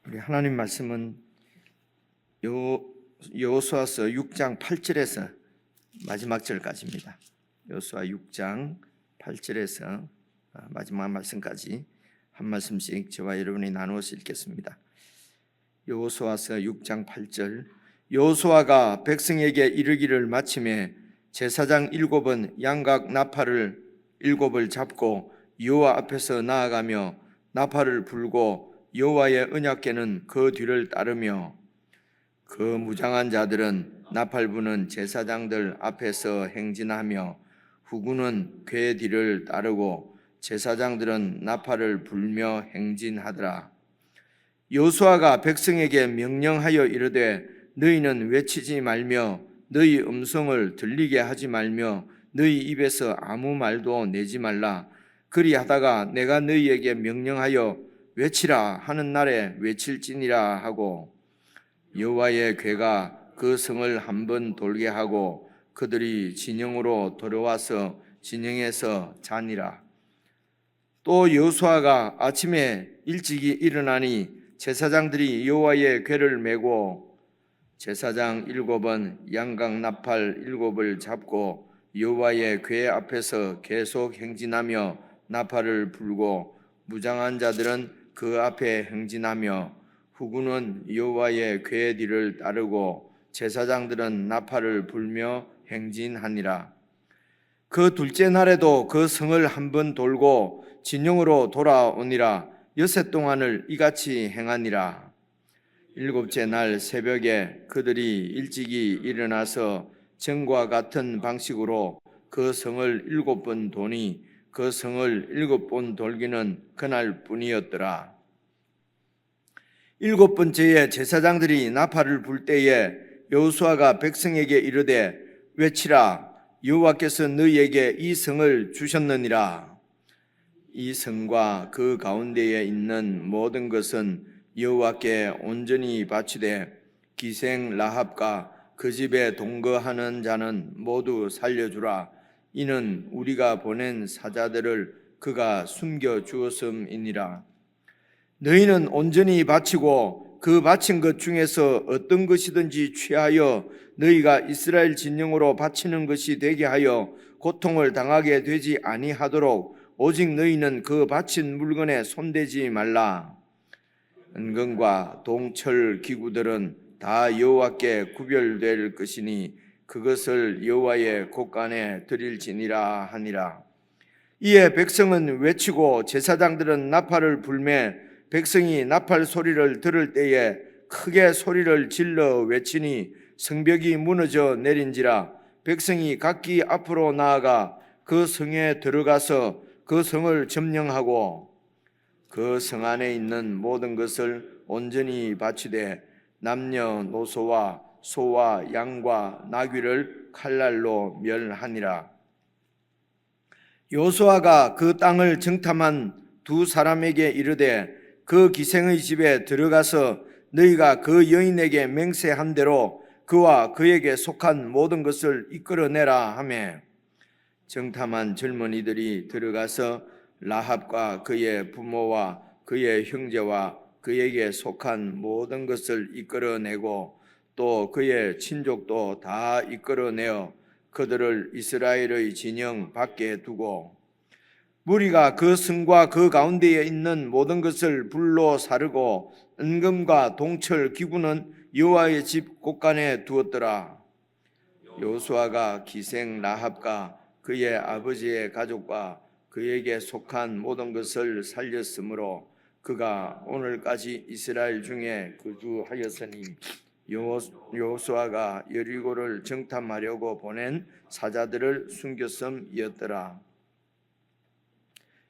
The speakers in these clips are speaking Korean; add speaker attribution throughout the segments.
Speaker 1: 우리 하나님 말씀은 여호수아서 6장 8절에서 마지막 절까지입니다. 여호수아 6장 8절에서 마지막 말씀까지 한 말씀씩 저와 여러분이 나누어서 읽겠습니다. 여호수아서 6장 8절. 여호수아가 백성에게 이르기를 마침에 제사장 7은 양각 나팔을 7을 잡고 여호와 앞에서 나아가며 나팔을 불고 여호와의 언약궤는 그 뒤를 따르며 그 무장한 자들은 나팔 부는 제사장들 앞에서 행진하며 후군은 궤 뒤를 따르고 제사장들은 나팔을 불며 행진하더라. 여호수아가 백성에게 명령하여 이르되 너희는 외치지 말며 너희 음성을 들리게 하지 말며 너희 입에서 아무 말도 내지 말라. 그리하다가 내가 너희에게 명령하여 외치라 하는 날에 외칠지니라 하고 여호와의 궤가 그 성을 한번 돌게 하고 그들이 진영으로 돌아와서 진영에서 자니라. 또 여호수아가 아침에 일찍이 일어나니 제사장들이 여호와의 궤를 메고 제사장 7은 양각 나팔 7을 잡고 여호와의 궤 앞에서 계속 행진하며 나팔을 불고 무장한 자들은 그 앞에 행진하며 후군은 여호와의 궤 뒤를 따르고 제사장들은 나팔을 불며 행진하니라. 그 둘째 날에도 그 성을 한번 돌고 진영으로 돌아오니라. 여섯 동안을 이같이 행하니라. 일곱째 날 새벽에 그들이 일찍이 일어나서 전과 같은 방식으로 그 성을 7번 도니 그 성을 7번 돌기는 그날 뿐이었더라. 7번째에 제사장들이 나팔을 불 때에 여호수아가 백성에게 이르되 외치라. 여호와께서 너희에게 이 성을 주셨느니라. 이 성과 그 가운데에 있는 모든 것은 여호와께 온전히 바치되 기생 라합과 그 집에 동거하는 자는 모두 살려주라. 이는 우리가 보낸 사자들을 그가 숨겨 주었음이니라. 너희는 온전히 바치고 그 바친 것 중에서 어떤 것이든지 취하여 너희가 이스라엘 진영으로 바치는 것이 되게 하여 고통을 당하게 되지 아니하도록 오직 너희는 그 바친 물건에 손대지 말라. 은금과 동철 기구들은 다 여호와께 구별될 것이니 그것을 여호와의 곳간에 드릴지니라 하니라. 이에 백성은 외치고 제사장들은 나팔을 불매 백성이 나팔 소리를 들을 때에 크게 소리를 질러 외치니 성벽이 무너져 내린지라. 백성이 각기 앞으로 나아가 그 성에 들어가서 그 성을 점령하고 그 성 안에 있는 모든 것을 온전히 바치되 남녀노소와 소와 양과 나귀를 칼날로 멸하니라. 여호수아가 그 땅을 정탐한 두 사람에게 이르되 그 기생의 집에 들어가서 너희가 그 여인에게 맹세한 대로 그와 그에게 속한 모든 것을 이끌어내라 하매 정탐한 젊은이들이 들어가서 라합과 그의 부모와 그의 형제와 그에게 속한 모든 것을 이끌어내고 또 그의 친족도 다 이끌어내어 그들을 이스라엘의 진영 밖에 두고 무리가 그 성과 그 가운데에 있는 모든 것을 불로 사르고 은금과 동철 기구는 여호와의 집 곳간에 두었더라. 여호수아가 기생 라합과 그의 아버지의 가족과 그에게 속한 모든 것을 살렸으므로 그가 오늘까지 이스라엘 중에 거주하였으니 여호수아가 여리고를 정탐하려고 보낸 사자들을 숨겼음이었더라.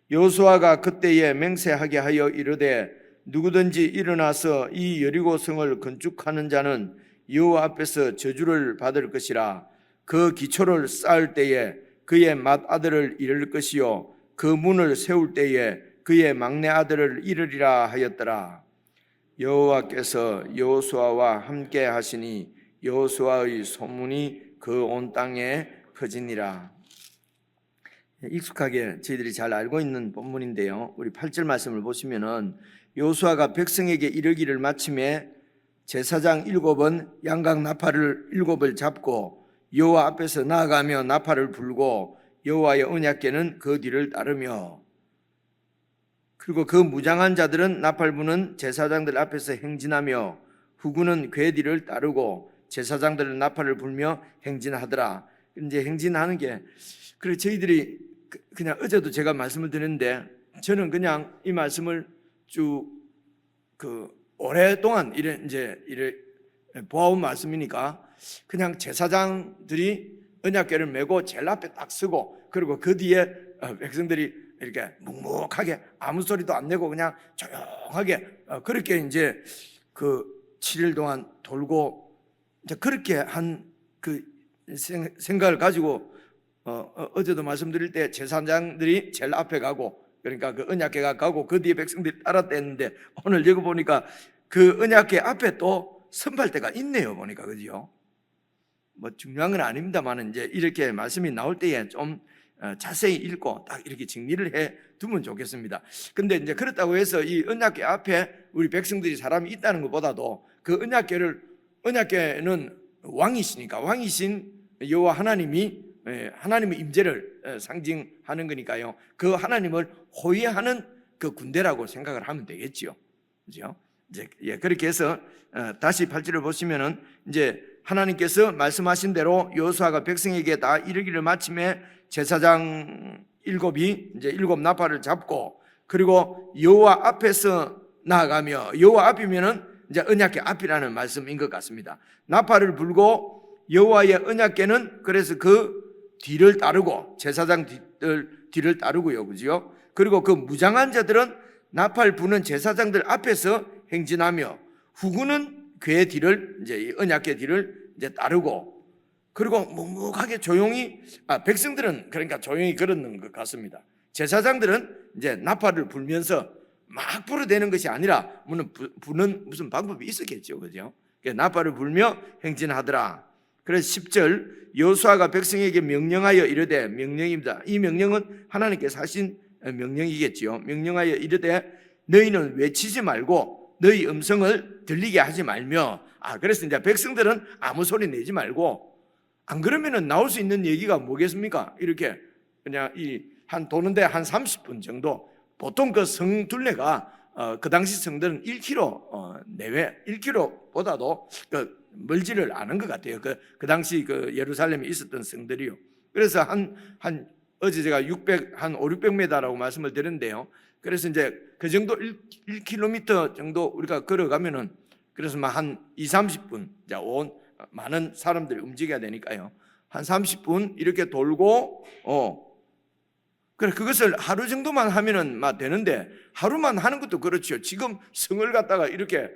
Speaker 1: 여호수아가 그때에 맹세하게 하여 이르되 누구든지 일어나서 이 여리고 성을 건축하는 자는 여호와 앞에서 저주를 받을 것이라. 그 기초를 쌓을 때에 그의 맏아들을 잃을 것이요 그 문을 세울 때에 그의 막내 아들을 잃으리라 하였더라. 여호와께서 여호수아와 함께 하시니 여호수아의 소문이 그 온 땅에 퍼지니라. 익숙하게 저희들이 잘 알고 있는 본문인데요. 우리 8절 말씀을 보시면은 여호수아가 백성에게 이르기를 마침에 제사장 7은 양각 나팔을 7을 잡고 여호와 앞에서 나아가며 나팔을 불고 여호와의 언약궤는 그 뒤를 따르며, 그리고 그 무장한 자들은 나팔 부는 제사장들 앞에서 행진하며 후군은 궤 뒤를 따르고 제사장들은 나팔을 불며 행진하더라. 이제 행진하는 게, 그래 저희들이 그냥 어제도 제가 말씀을 드렸는데, 저는 그냥 이 말씀을 쭉 오랫동안 이래 보아온 말씀이니까, 그냥 제사장들이 언약궤를 메고 제일 앞에 딱 서고, 그리고 그 뒤에 백성들이 이렇게 묵묵하게 아무 소리도 안 내고 그냥 조용하게 그렇게 이제 그 7일 동안 돌고, 이제 그렇게 한 그 생각을 가지고 어제도 말씀드릴 때 제사장들이 제일 앞에 가고, 그러니까 그 언약궤가 가고 그 뒤에 백성들이 따랐댔는데, 오늘 여기 보니까 그 언약궤 앞에 또 선발대가 있네요. 보니까, 그죠? 뭐 중요한 건 아닙니다만, 이제 이렇게 말씀이 나올 때에 좀 자세히 읽고 딱 이렇게 정리를 해 두면 좋겠습니다. 근데 이제 그렇다고 해서 이 언약궤 앞에 우리 백성들이 사람이 있다는 것보다도, 그 언약궤는 왕이시니까, 왕이신 여호와 하나님이 하나님의 임재를 상징하는 거니까요. 그 하나님을 호위하는 그 군대라고 생각을 하면 되겠죠. 그죠? 이제 그렇게 해서 다시 8절을 보시면은, 이제 하나님께서 말씀하신 대로 여호수아가 백성에게 다 이르기를 마침에 제사장 7이 이제 7 나팔을 잡고, 그리고 여호와 앞에서 나아가며, 여호와 앞이면은 이제 언약궤 앞이라는 말씀인 것 같습니다. 나팔을 불고 여호와의 언약궤는 그래서 그 뒤를 따르고, 제사장 뒤를 따르고요, 그죠? 그리고 그 무장한 자들은 나팔 부는 제사장들 앞에서 행진하며 후군은 궤 뒤를, 이제 언약궤 뒤를 이제 따르고, 그리고 묵묵하게 조용히, 백성들은 그러니까 조용히 걸었는 것 같습니다. 제사장들은 이제 나팔을 불면서 막 불어대는 것이 아니라, 물론 부는 무슨 방법이 있었겠죠, 그죠? 나팔을 불며 행진하더라. 그래서 10절, 여호수아가 백성에게 명령하여 이르되, 명령입니다. 이 명령은 하나님께서 하신 명령이겠지요. 명령하여 이르되 너희는 외치지 말고 너희 음성을 들리게 하지 말며. 그래서 이제 백성들은 아무 소리 내지 말고, 안 그러면은 나올 수 있는 얘기가 뭐겠습니까? 이렇게 그냥 한 도는데 한 30분 정도. 보통 그 성 둘레가 그 당시 성들은 1km 내외, 1km보다도 멀지를 않은 것 같아요. 그 당시 그 예루살렘에 있었던 성들이요. 그래서 어제 제가 500-600m라고 말씀을 드렸는데요. 그래서 이제 그 정도 1km 정도 우리가 걸어가면은, 그래서 한 2-30분, 많은 사람들이 움직여야 되니까요. 한 30분 이렇게 돌고, 그래, 그것을 하루 정도만 하면은 되는데, 하루만 하는 것도 그렇죠. 지금 성을 갖다가 이렇게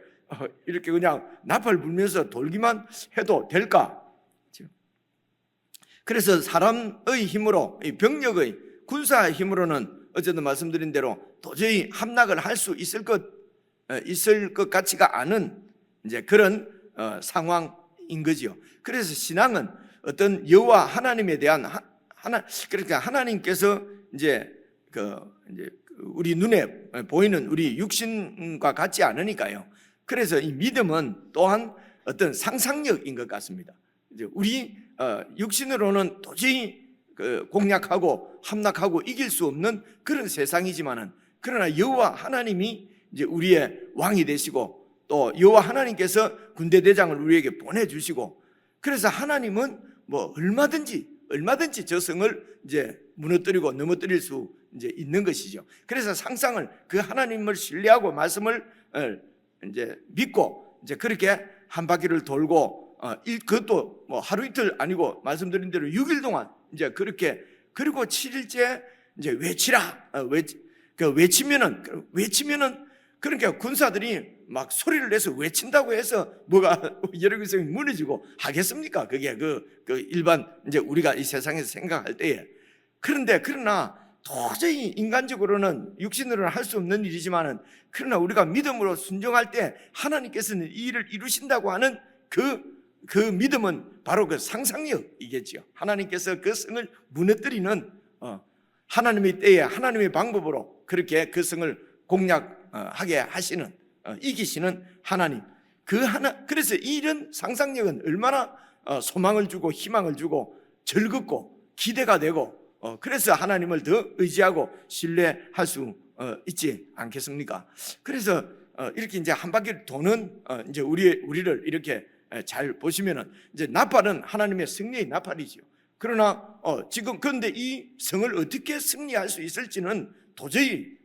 Speaker 1: 그냥 나팔 불면서 돌기만 해도 될까? 그래서 사람의 힘으로, 병력의 군사의 힘으로는 어제도 말씀드린 대로 도저히 함락을 할 수 있을 것 같지가 않은 이제 그런 상황인 거지요. 그래서 신앙은 어떤 여호와 하나님에 대한 그러니까 하나님께서 이제 우리 눈에 보이는 우리 육신과 같지 않으니까요. 그래서 이 믿음은 또한 어떤 상상력인 것 같습니다. 이제 우리 육신으로는 도저히 공략하고 함락하고 이길 수 없는 그런 세상이지만은, 그러나 여호와 하나님이 이제 우리의 왕이 되시고, 또 여호와 하나님께서 군대 대장을 우리에게 보내주시고, 그래서 하나님은 뭐 얼마든지 저 성을 이제 무너뜨리고 넘어뜨릴 수 이제 있는 것이죠. 그래서 상상을, 그 하나님을 신뢰하고 말씀을 이제 믿고, 이제 그렇게 한 바퀴를 돌고, 그것도 뭐 하루 이틀 아니고 말씀드린 대로 6일 동안 이제 그렇게, 그리고 7일째 이제 외치라. 외치면은 그러니까 군사들이 막 소리를 내서 외친다고 해서 뭐가 예루살렘이 무너지고 하겠습니까? 그게 일반 이제 우리가 이 세상에서 생각할 때에. 그러나 도저히 인간적으로는, 육신으로는 할 수 없는 일이지만은, 그러나 우리가 믿음으로 순종할 때 하나님께서는 이 일을 이루신다고 하는 그 믿음은 바로 그 상상력이겠죠. 하나님께서 그 성을 무너뜨리는 하나님의 때에 하나님의 방법으로 그렇게 그 성을 하게 하시는 이기시는 하나님, 그래서 이런 상상력은 얼마나 소망을 주고 희망을 주고 즐겁고 기대가 되고 그래서 하나님을 더 의지하고 신뢰할 수 있지 않겠습니까? 그래서 이렇게 이제 한 바퀴를 도는 이제 우리를 이렇게 잘 보시면은 이제 나팔은 하나님의 승리의 나팔이죠. 그러나 지금 그런데 이 성을 어떻게 승리할 수 있을지는 도저히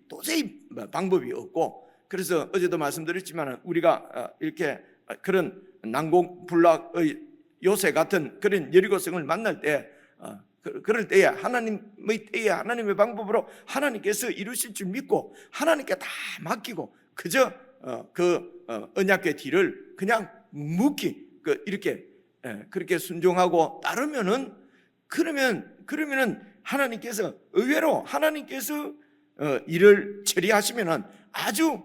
Speaker 1: 방법이 없고, 그래서 어제도 말씀드렸지만 우리가 이렇게 그런 난공불락의 요새 같은 그런 여리고성을 만날 때 그럴 때에 하나님의 방법으로 하나님께서 이루실 줄 믿고 하나님께 다 맡기고 그저 그 언약궤 뒤를 그냥 묵묵히 이렇게 그렇게 순종하고 따르면은 그러면은 하나님께서 의외로 하나님께서 일을 처리하시면은 아주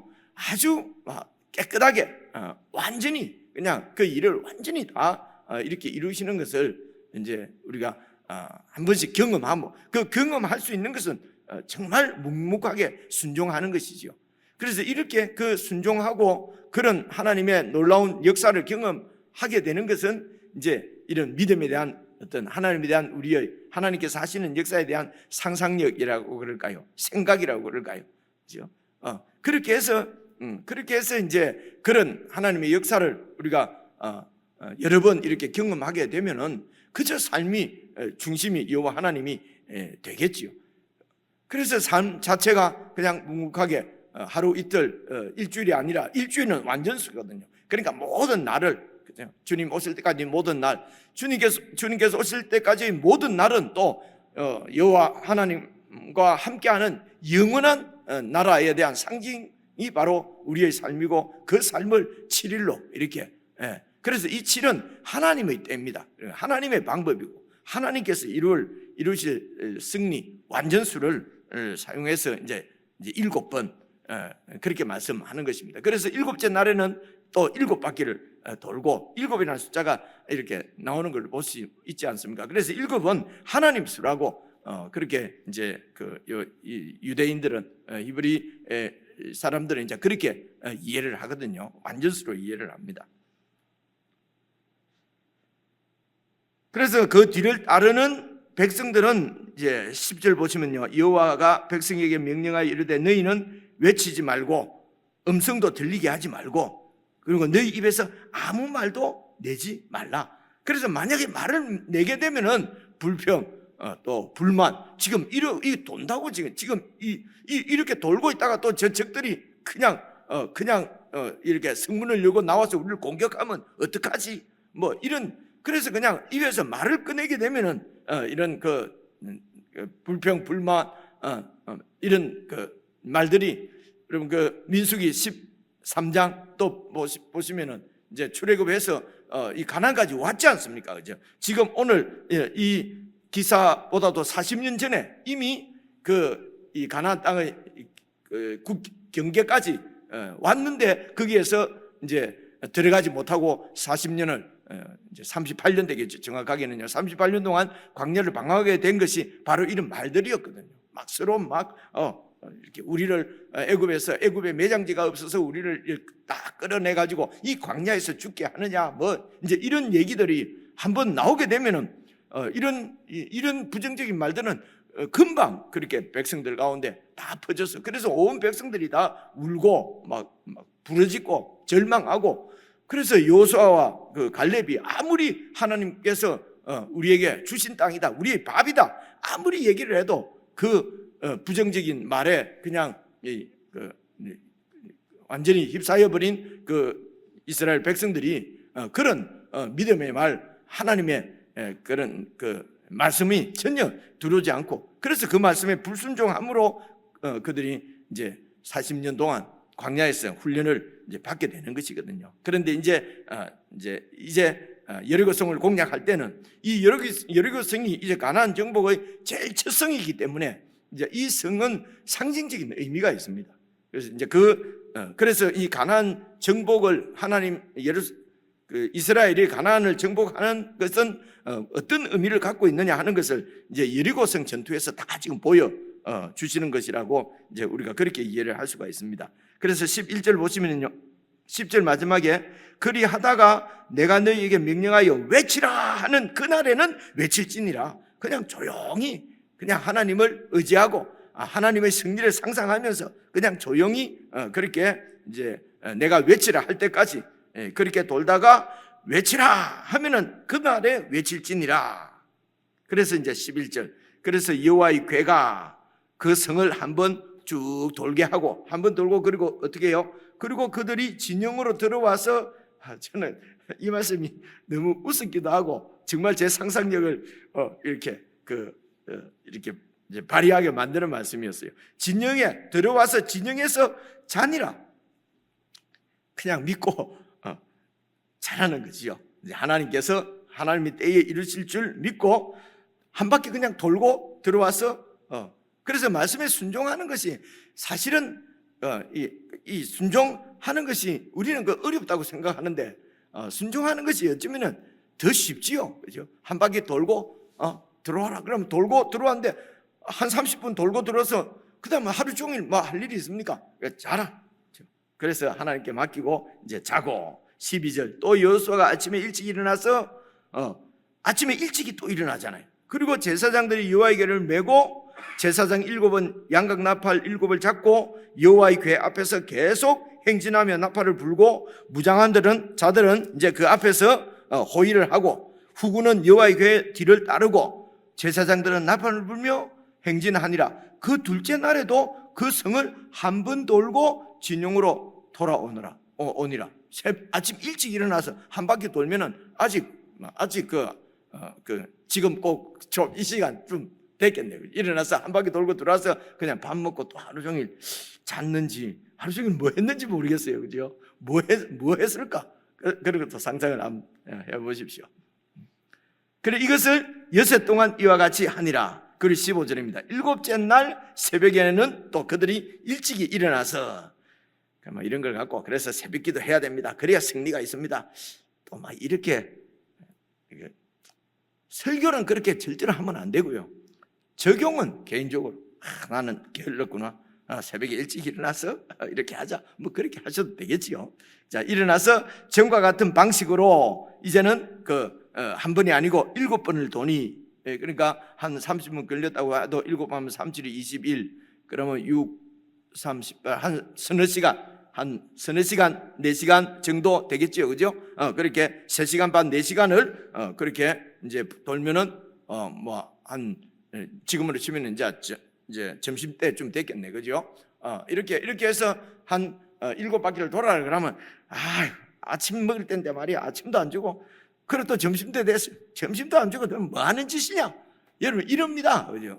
Speaker 1: 깨끗하게 완전히 그냥 그 일을 완전히 다 이렇게 이루시는 것을 이제 우리가 한 번씩 경험하고, 그 경험할 수 있는 것은 정말 묵묵하게 순종하는 것이죠. 그래서 이렇게 그 순종하고 그런 하나님의 놀라운 역사를 경험하게 되는 것은 이제 이런 믿음에 대한 어떤 하나님에 대한 우리의 하나님께서 하시는 역사에 대한 상상력이라고 그럴까요? 생각이라고 그럴까요? 그렇죠? 그렇게 해서 이제 그런 하나님의 역사를 우리가 여러 번 이렇게 경험하게 되면은 그저 삶이 중심이 여호와 하나님이 되겠지요. 그래서 삶 자체가 그냥 묵묵하게 하루 이틀 일주일이 아니라 일주일은 완전수거든요. 그러니까 모든 날을 주님 오실 때까지 모든 날, 주님께서 오실 때까지 모든 날은 또 여호와 하나님과 함께하는 영원한 나라에 대한 상징이 바로 우리의 삶이고 그 삶을 7일로 이렇게 그래서 이 7은 하나님의 때입니다. 하나님의 방법이고 하나님께서 이루실 승리 완전수를 사용해서 이제 7번 그렇게 말씀하는 것입니다. 그래서 7째 날에는 또 7바퀴를 돌고 7이라는 숫자가 이렇게 나오는 걸 볼 수 있지 않습니까? 그래서 7은 하나님 수라고 그렇게 이제 유대인들은 히브리 사람들은 이제 그렇게 이해를 하거든요. 완전수로 이해를 합니다. 그래서 그 뒤를 따르는 백성들은 이제 10절 보시면요, 여호와가 백성에게 명령하여 이르되 너희는 외치지 말고 음성도 들리게 하지 말고 그리고 너희 입에서 아무 말도 내지 말라. 그래서 만약에 말을 내게 되면은 불평 또 불만, 지금 이 돈다고 지금 이렇게 돌고 있다가 또 저 적들이 그냥 이렇게 성문을 열고 나와서 우리를 공격하면 어떡하지? 뭐 이런, 그래서 그냥 입에서 말을 꺼내게 되면은 이런 그 불평 불만 이런 그 말들이, 여러분 그 민수기 13장 또 보시면은 이제 출애굽해서 이 가나안까지 왔지 않습니까? 그죠? 지금 오늘 이 기사보다도 40년 전에 이미 이 가나안 땅의 국 경계까지 왔는데 거기에서 이제 들어가지 못하고 40년을 이제 38년 되겠죠. 정확하게는요. 38년 동안 광야를 방황하게 된 것이 바로 이런 말들이었거든요. 막 서로 이렇게 우리를 애굽의 매장지가 없어서 우리를 딱 끌어내 가지고 이 광야에서 죽게 하느냐, 뭐 이제 이런 얘기들이 한번 나오게 되면은 이런 부정적인 말들은 금방 그렇게 백성들 가운데 다 퍼졌어. 그래서 온 백성들이 다 울고 막 부르짖고 절망하고, 그래서 여호수아와 그 갈렙이 아무리 하나님께서 우리에게 주신 땅이다, 우리의 밥이다, 아무리 얘기를 해도 그 부정적인 말에 그냥 완전히 휩싸여 버린 그 이스라엘 백성들이 그런 믿음의 말, 하나님의 그런 그 말씀이 전혀 들어오지 않고, 그래서 그 말씀에 불순종함으로 그들이 이제 40년 동안 광야에서 훈련을 이제 받게 되는 것이거든요. 그런데 이제 여리고성을 공략할 때는 이 여리고성이 이제 가나안 정복의 제일 첫 성이기 때문에 이제 이 성은 상징적인 의미가 있습니다. 그래서 이제 그래서 이 가나안 정복을 이스라엘이 가나안을 정복하는 것은 어떤 의미를 갖고 있느냐 하는 것을 이제 여리고성 전투에서 다 지금 보여 주시는 것이라고 이제 우리가 그렇게 이해를 할 수가 있습니다. 그래서 11절 보시면요, 10절 마지막에 그리하다가 내가 너희에게 명령하여 외치라 하는 그날에는 외칠지니라. 그냥 조용히 그냥 하나님을 의지하고 하나님의 승리를 상상하면서 그냥 조용히 그렇게 이제 내가 외치라 할 때까지 그렇게 돌다가 외치라 하면은 그날에 외칠지니라. 그래서 이제 11절, 그래서 여호와의 궤가 그 성을 한번 쭉 돌게 하고, 한번 돌고, 그리고 어떻게 해요? 그리고 그들이 진영으로 들어와서, 저는 이 말씀이 너무 우습기도 하고 정말 제 상상력을 이렇게 이렇게 이제 발휘하게 만드는 말씀이었어요. 진영에 들어와서 진영에서 자니라. 그냥 믿고 잘하는 거지요. 이제 하나님께서 하나님이 때에 이루실 줄 믿고 한 바퀴 그냥 돌고 들어와서 그래서 말씀에 순종하는 것이 사실은 이 순종하는 것이 우리는 그 어렵다고 생각하는데 순종하는 것이 어쩌면은 더 쉽지요, 그죠? 한 바퀴 돌고 들어와라 그러면 돌고 들어왔는데 한 30분 돌고 들어서 그다음에 하루 종일 뭐 할 일이 있습니까? 자라. 그래서 하나님께 맡기고 이제 자고. 12절, 또 여호수아가 아침에 일찍 일어나서 아침에 일찍이 또 일어나잖아요. 그리고 제사장들이 여호와의 궤를 메고 제사장 7은 양각 나팔 7을 잡고 여호와의 궤 앞에서 계속 행진하며 나팔을 불고 무장한 자들은 이제 그 앞에서 호위를 하고 후군은 여호와의 궤 뒤를 따르고 제사장들은 나팔을 불며 행진하니라. 그 둘째 날에도 그 성을 한 번 돌고 진영으로 돌아오니라. 아침 일찍 일어나서 한 바퀴 돌면은 아직 지금 꼭 좀 이 시간 좀 됐겠네요. 일어나서 한 바퀴 돌고 들어와서 그냥 밥 먹고 또 하루 종일 잤는지 하루 종일 뭐 했는지 모르겠어요, 그죠? 뭐 했을까? 그런 것도 상상을 한번 해보십시오. 그래 이것을 여섯 동안 이와 같이 하니라. 그리고 15절입니다. 일곱째 날 새벽에는 또 그들이 일찍이 일어나서 이런 걸 갖고 그래서 새벽기도 해야 됩니다. 그래야 승리가 있습니다. 또 막 이렇게 설교는 그렇게 절대로 하면 안 되고요. 적용은 개인적으로 나는 게을렀구나. 새벽에 일찍 일어나서 이렇게 하자. 뭐 그렇게 하셔도 되겠지요. 자, 일어나서 전과 같은 방식으로 이제는 한 번이 아니고 7번을 도니, 그러니까 한 30분 걸렸다고 해도 7하면 37이 21, 그러면 6, 30, 한 서너 시간, 4시간 정도 되겠죠, 그죠? 그렇게 3시간 반, 4시간을 그렇게 이제 돌면은 지금으로 치면은 이제 점심 때쯤 됐겠네, 그죠? 이렇게 해서 한 7바퀴를 돌아라 그러면 아침 먹을 때인데 말이야, 아침도 안 주고, 그리고 또 점심 때 됐어요. 점심도 안 주고 그럼 뭐 하는 짓이냐? 여러분 이럽니다, 그죠?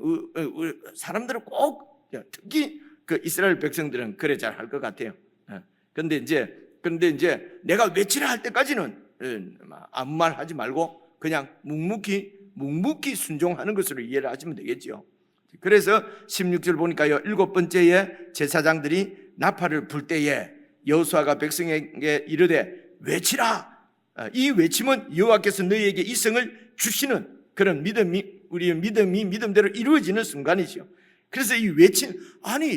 Speaker 1: 사람들은 꼭 특히 그 이스라엘 백성들은 그래 잘 할 것 같아요. 그런데 이제 내가 외치라 할 때까지는 아무 말 하지 말고 그냥 묵묵히 순종하는 것으로 이해를 하시면 되겠죠. 그래서 16절 보니까요, 7번째에 제사장들이 나팔을 불 때에 여호수아가 백성에게 이르되 외치라. 이 외침은 여호와께서 너희에게 이 성을 주시는 그런 우리의 믿음대로 이루어지는 순간이죠. 그래서 이 외침,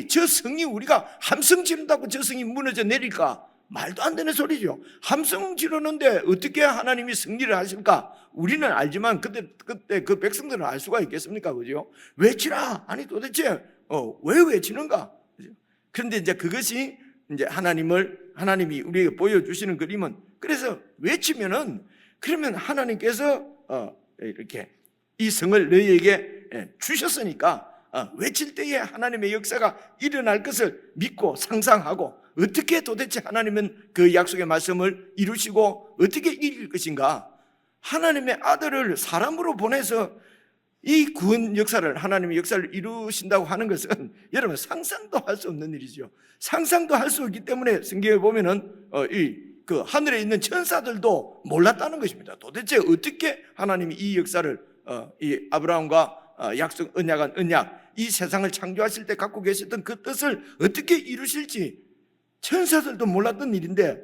Speaker 1: 저 성이 우리가 함성 지른다고 저 성이 무너져 내릴까? 말도 안 되는 소리죠. 함성 지르는데 어떻게 하나님이 승리를 하실까? 우리는 알지만 그때 그 백성들은 알 수가 있겠습니까? 그죠? 외치라. 도대체 왜 외치는가? 그런데 이제 그것이 이제 하나님이 우리에게 보여주시는 그림은, 그래서 외치면은 그러면 하나님께서 이렇게 이 성을 너희에게 주셨으니까 외칠 때에 하나님의 역사가 일어날 것을 믿고 상상하고, 어떻게 도대체 하나님은 그 약속의 말씀을 이루시고 어떻게 이길 것인가? 하나님의 아들을 사람으로 보내서 이 구원 역사를, 하나님의 역사를 이루신다고 하는 것은 여러분 상상도 할 수 없는 일이죠. 상상도 할 수 없기 때문에 성경에 보면은 그 하늘에 있는 천사들도 몰랐다는 것입니다. 도대체 어떻게 하나님이 이 역사를 이 아브라함과 약속 언약한 언약, 이 세상을 창조하실 때 갖고 계셨던 그 뜻을 어떻게 이루실지 천사들도 몰랐던 일인데,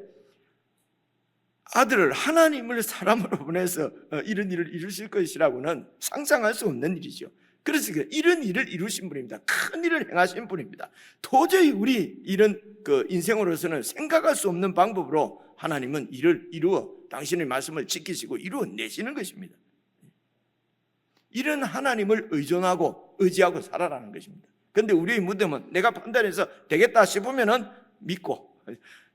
Speaker 1: 아들을, 하나님을 사람으로 보내서 이런 일을 이루실 것이라고는 상상할 수 없는 일이죠. 그래서 이런 일을 이루신 분입니다. 큰 일을 행하신 분입니다. 도저히 우리 이런 인생으로서는 생각할 수 없는 방법으로 하나님은 일을 이루어 당신의 말씀을 지키시고 이루어내시는 것입니다. 이런 하나님을 의지하고 살아라는 것입니다. 그런데 우리의 문제는 내가 판단해서 되겠다 싶으면은 믿고,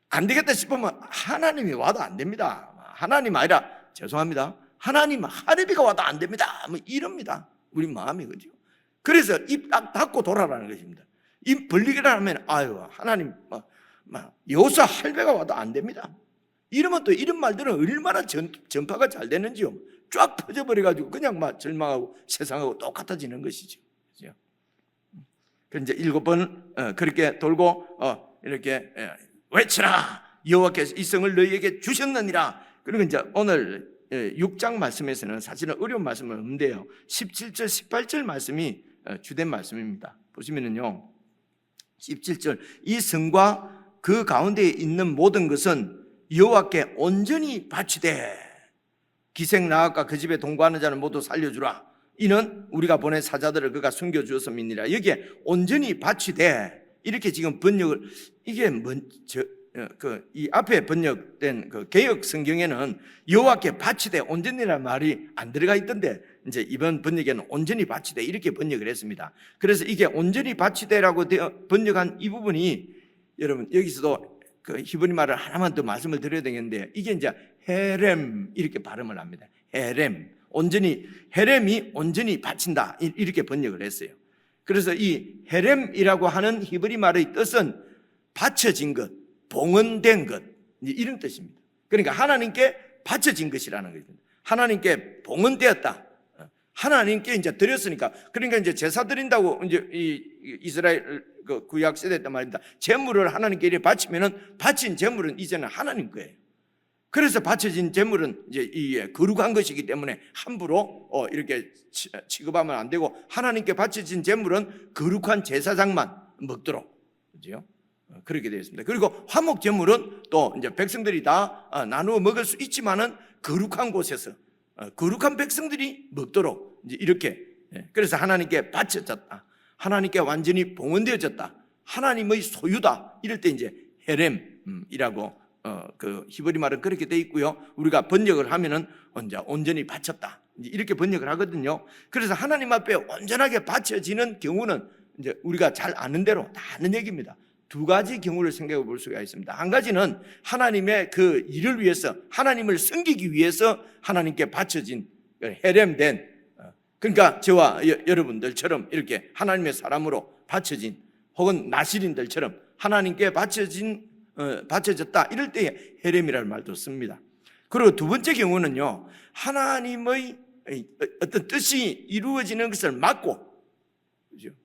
Speaker 1: 안 되겠다 싶으면 하나님이 와도 안 됩니다. 하나님 아니라, 죄송합니다, 하나님 하늘비가 와도 안 됩니다. 뭐 이럽니다. 우리 마음이. 그죠? 그래서 입 딱 닫고 돌아라는 것입니다. 입 벌리기라 하면 하나님 여호사 할배가 와도 안 됩니다. 이러면 또 이런 말들은 얼마나 전파가 잘 되는지요. 쫙 퍼져버려가지고 그냥 절망하고 세상하고 똑같아지는 것이죠. 그죠? 그래서 이제 7번 그렇게 돌고 이렇게 외치라, 여호와께서 이 성을 너희에게 주셨느니라. 그리고 이제 오늘 6장 말씀에서는 사실은 어려운 말씀은 없는데요, 17절 18절 말씀이 주된 말씀입니다. 보시면은요, 17절, 이 성과 그 가운데에 있는 모든 것은 여호와께 온전히 바치되 기생 나아가 그 집에 동거하는 자는 모두 살려주라. 이는 우리가 보낸 사자들을 그가 숨겨주었음이니라. 여기에 온전히 바치되, 이렇게 지금 번역을, 이게 이 앞에 번역된 그 개역 성경에는 여호와께 바치되 온전히라는 말이 안 들어가 있던데, 이제 이번 번역에는 온전히 바치되 이렇게 번역을 했습니다. 그래서 이게 온전히 바치되라고 번역한 이 부분이, 여러분 여기서도 그 히브리 말을 하나만 더 말씀을 드려야 되겠는데, 이게 이제 헤렘 이렇게 발음을 합니다. 헤렘, 온전히, 헤렘이 온전히 바친다 이렇게 번역을 했어요. 그래서 이 헤렘이라고 하는 히브리 말의 뜻은 바쳐진 것, 봉헌된 것, 이런 뜻입니다. 그러니까 하나님께 바쳐진 것이라는 것입니다. 하나님께 봉헌되었다. 하나님께 이제 드렸으니까. 그러니까 이제 제사 드린다고 이제 이 이스라엘 그 구약 세대 때 말입니다. 제물을 하나님께 이렇게 바치면은 바친 제물은 이제는 하나님 거예요. 그래서 바쳐진 제물은 이제 이 거룩한 것이기 때문에 함부로 이렇게 취급하면 안 되고, 하나님께 바쳐진 제물은 거룩한 제사장만 먹도록, 그죠? 그렇게 되어 있습니다. 그리고 화목 제물은 또 이제 백성들이 다 나누어 먹을 수 있지만은 거룩한 곳에서 거룩한 백성들이 먹도록 이제 이렇게, 그래서 하나님께 바쳐졌다, 하나님께 완전히 봉헌되어졌다, 하나님의 소유다, 이럴 때 이제 헤렘이라고 그 히브리 말은 그렇게 돼 있고요. 우리가 번역을 하면은 온전히 바쳤다 이렇게 번역을 하거든요. 그래서 하나님 앞에 온전하게 바쳐지는 경우는 이제 우리가 잘 아는 대로 다 아는 얘기입니다. 두 가지 경우를 생각해 볼 수가 있습니다. 한 가지는 하나님의 그 일을 위해서, 하나님을 섬기기 위해서 하나님께 바쳐진 헤렘된, 그러니까 저와 여러분들처럼 이렇게 하나님의 사람으로 바쳐진, 혹은 나실인들처럼 하나님께 바쳐졌다, 이럴 때에 헤렘이라는 말도 씁니다. 그리고 두 번째 경우는요, 하나님의 어떤 뜻이 이루어지는 것을 막고,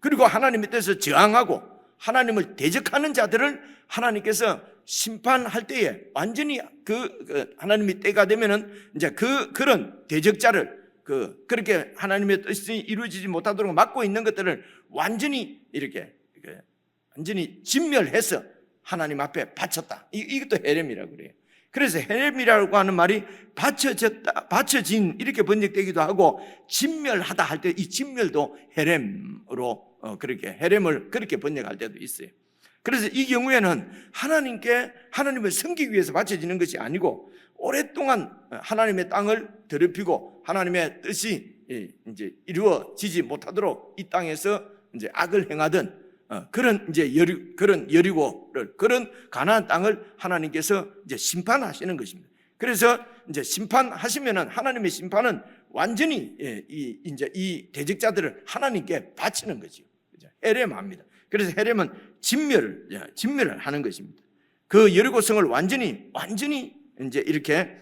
Speaker 1: 그리고 하나님의 뜻을 저항하고 하나님을 대적하는 자들을 하나님께서 심판할 때에 완전히 그 하나님의 때가 되면은 이제 그런 대적자를 그렇게 하나님의 뜻이 이루어지지 못하도록 막고 있는 것들을 완전히 이렇게 완전히 진멸해서 하나님 앞에 바쳤다. 이것도 헤렘이라고 그래요. 그래서 헤렘이라고 하는 말이 바쳐졌다, 바쳐진 이렇게 번역되기도 하고, 진멸하다 할 때 이 진멸도 헤렘으로 그렇게 헤렘을 그렇게 번역할 때도 있어요. 그래서 이 경우에는 하나님을 섬기기 위해서 바쳐지는 것이 아니고, 오랫동안 하나님의 땅을 더럽히고 하나님의 뜻이 이제 이루어지지 못하도록 이 땅에서 이제 악을 행하던 그런 이제 그런 여리고를, 그런 가나안 땅을 하나님께서 이제 심판하시는 것입니다. 그래서 이제 심판하시면은 하나님의 심판은 완전히 이제 이 대적자들을 하나님께 바치는 거죠. 헤렘합니다. 그래서 헤렘은 진멸을 하는 것입니다. 그 여리고성을 완전히 이제 이렇게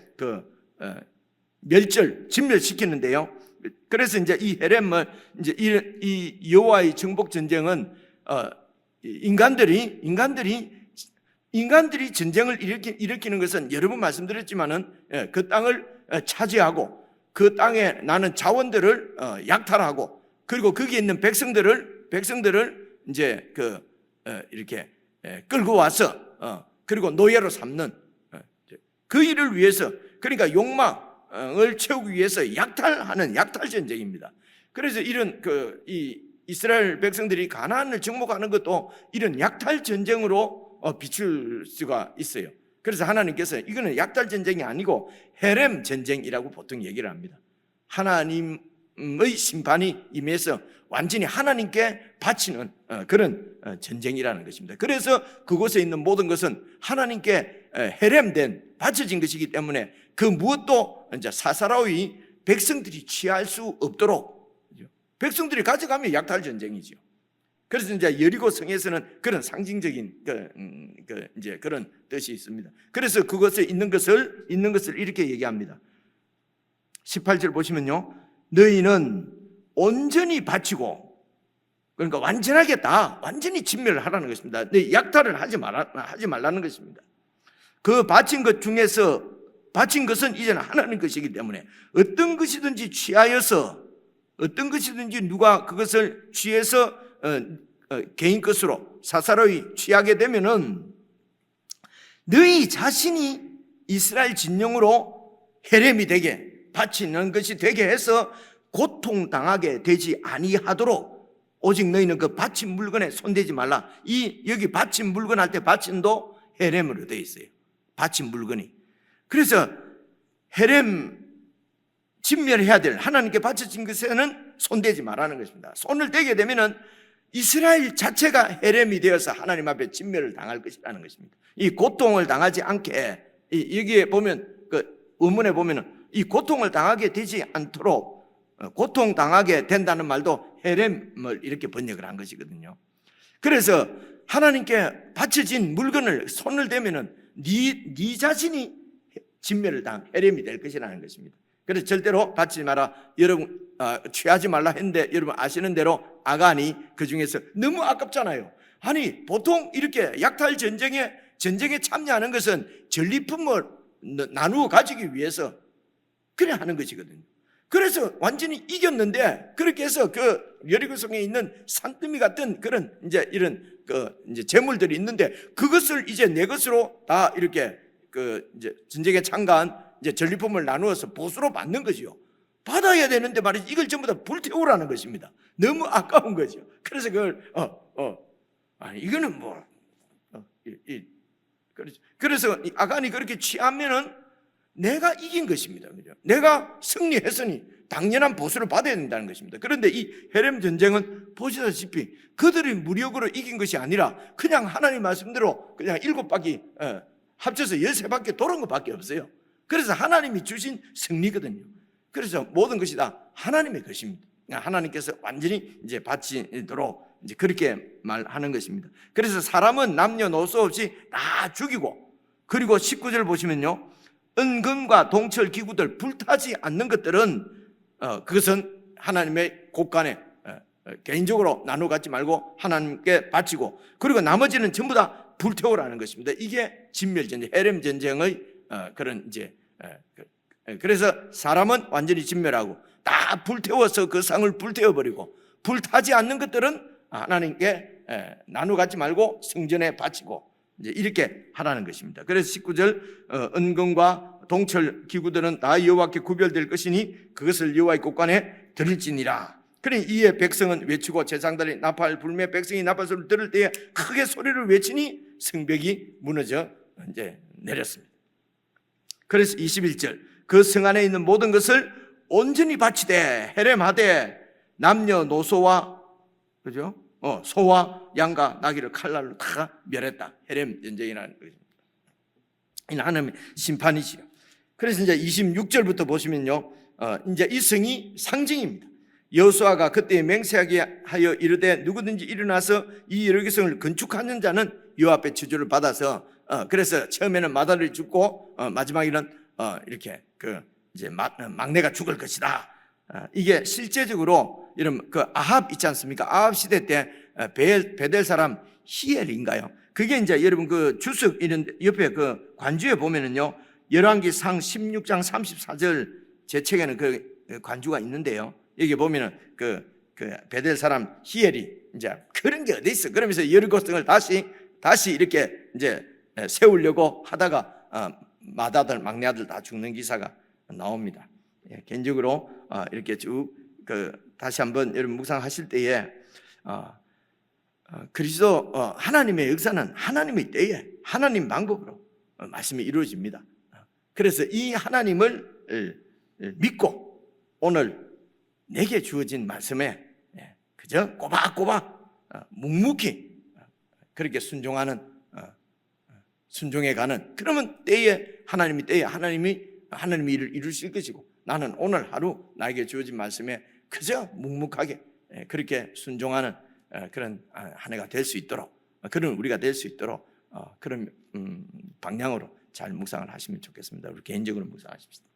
Speaker 1: 진멸시키는데요. 그래서 이제 이 헤렘을 이제 이 여호와의 정복 전쟁은 인간들이 전쟁을 일으키는 것은 여러 번 말씀드렸지만은 그 땅을 차지하고 그 땅에 나는 자원들을 약탈하고, 그리고 거기에 있는 백성들을 이제 이렇게 끌고 와서 그리고 노예로 삼는 그 일을 위해서, 그러니까 욕망을 채우기 위해서 약탈하는 약탈 전쟁입니다. 그래서 이런 이 이스라엘 백성들이 가나안을 정복하는 것도 이런 약탈 전쟁으로 비출 수가 있어요. 그래서 하나님께서 이거는 약탈 전쟁이 아니고 헤렘 전쟁이라고 보통 얘기를 합니다. 하나님의 심판이 임해서 완전히 하나님께 바치는 그런 전쟁이라는 것입니다. 그래서 그곳에 있는 모든 것은 하나님께 헤렘된 바쳐진 것이기 때문에 그 무엇도 이제 사사로이 백성들이 취할 수 없도록 백성들이 가져가면 약탈 전쟁이죠. 그래서 이제 여리고 성에서는 그런 상징적인 이제 그런 뜻이 있습니다. 그래서 그것에 있는 것을 이렇게 얘기합니다. 18절 보시면요, 너희는 온전히 바치고, 그러니까 완전하게 다 완전히 진멸을 하라는 것입니다. 약탈을 하지 말라는 것입니다. 그 바친 것 중에서 바친 것은 이제는 하나님 것이기 때문에 어떤 것이든지 취하여서, 어떤 것이든지 누가 그것을 취해서 개인 것으로 사사로이 취하게 되면은 너희 자신이 이스라엘 진영으로 헤렘이 되게, 바치는 것이 되게 해서 고통당하게 되지 아니하도록 오직 너희는 그 바친 물건에 손대지 말라. 여기 바친 물건 할 때 바친도 헤렘으로 되어 있어요. 바친 물건이. 그래서 헤렘 진멸해야 될 하나님께 바쳐진 것에는 손대지 말라는 것입니다. 손을 대게 되면은 이스라엘 자체가 헤렘이 되어서 하나님 앞에 진멸을 당할 것이라는 것입니다. 이 고통을 당하지 않게, 여기에 보면 의문에 보면은 이 고통을 당하게 되지 않도록, 고통당하게 된다는 말도 헤렘을 이렇게 번역을 한 것이거든요. 그래서 하나님께 바쳐진 물건을 손을 대면은 네 자신이 진멸을 당한 헤렘이 될 것이라는 것입니다. 그래서 절대로 바치지 마라. 여러분 취하지 말라 했는데 여러분 아시는 대로 아간이 그 중에서 너무 아깝잖아요. 아니 보통 이렇게 약탈 전쟁에 참여하는 것은 전리품을 나누어 가지기 위해서 그래 하는 것이거든요. 그래서 완전히 이겼는데, 그렇게 해서 그 여리고성에 있는 산더미 같은 그런 이제 이런 이제 재물들이 있는데 그것을 이제 내 것으로 다 이렇게 이제 전쟁에 참가한 이제 전리품을 나누어서 보수로 받는 거지요. 받아야 되는데 말이지 이걸 전부 다 불태우라는 것입니다. 너무 아까운 거죠. 그래서 그걸 아니 이거는 뭐 그래서 아간이 그렇게 취하면은 내가 이긴 것입니다. 그죠? 내가 승리했으니 당연한 보수를 받아야 된다는 것입니다. 그런데 이 헤렘 전쟁은 보시다시피 그들이 무력으로 이긴 것이 아니라 그냥 하나님 말씀대로 그냥 7바퀴 합쳐서 13바퀴 도는 것밖에 없어요. 그래서 하나님이 주신 승리거든요. 그래서 모든 것이 다 하나님의 것입니다. 하나님께서 완전히 이제 바치도록 이제 그렇게 말하는 것입니다. 그래서 사람은 남녀노소 없이 다 죽이고, 그리고 19절 보시면요, 은금과 동철 기구들 불타지 않는 것들은 그것은 하나님의 곳간에 개인적으로 나누어 갖지 말고 하나님께 바치고, 그리고 나머지는 전부 다 불태우라는 것입니다. 이게 진멸전쟁, 헤렘 전쟁의 그런 이제 그래서 사람은 완전히 진멸하고 다 불태워서 그 상을 불태워버리고, 불타지 않는 것들은 하나님께 나누어 갖지 말고 성전에 바치고 이제 이렇게 하라는 것입니다. 그래서 19절 은금과 동철 기구들은 다 여호와께 구별될 것이니 그것을 여호와의 곳간에 드릴지니라. 그러니 이에 백성은 외치고 제사장들이 나팔 불매 백성이 나팔 소리를 들을 때에 크게 소리를 외치니 성벽이 무너져 이제 내렸습니다. 그래서 21절 그 성 안에 있는 모든 것을 온전히 바치되 헤렘하되 남녀노소와 그죠? 소와 양과 나귀를 칼날로 다 멸했다. 헤렘 전쟁이라는 것입니다. 이는 하나님의 심판이지요. 그래서 이제 26절부터 보시면요, 이제 이 성이 상징입니다. 여호수아가 그때 맹세하게 하여 이르되 누구든지 일어나서 이 여리고성을 건축하는 자는 여호와 앞에 저주를 받아서 그래서 처음에는 맏아들이 죽고 마지막에는 이렇게 이제 막내가 죽을 것이다. 이게 실제적으로 이런 아합 있지 않습니까? 아합 시대 때 베델 사람 히엘인가요? 그게 이제 여러분 주석 이런 옆에 관주에 보면은요, 열왕기상 16장 34절 제 책에는 관주가 있는데요. 여기 보면은 베델 사람 히엘이 이제 그런 게 어디 있어? 그러면서 여리고성을 다시 이렇게 이제 세우려고 하다가 맏아들, 막내 아들 다 죽는 기사가 나옵니다. 개인적으로 이렇게 쭉 다시 한번 여러분 묵상하실 때에 그리스도 하나님의 역사는 하나님의 때에 하나님 방법으로 말씀이 이루어집니다. 그래서 이 하나님을 믿고 오늘 내게 주어진 말씀에 그저 꼬박꼬박 묵묵히 그렇게 순종해가는 그러면 때에 하나님이 일을 이루실 것이고 나는 오늘 하루 나에게 주어진 말씀에 그저 묵묵하게 그렇게 순종하는 그런 한 해가 될 수 있도록 그런 우리가 될 수 있도록 그런 방향으로 잘 묵상을 하시면 좋겠습니다. 우리 개인적으로 묵상하십시다.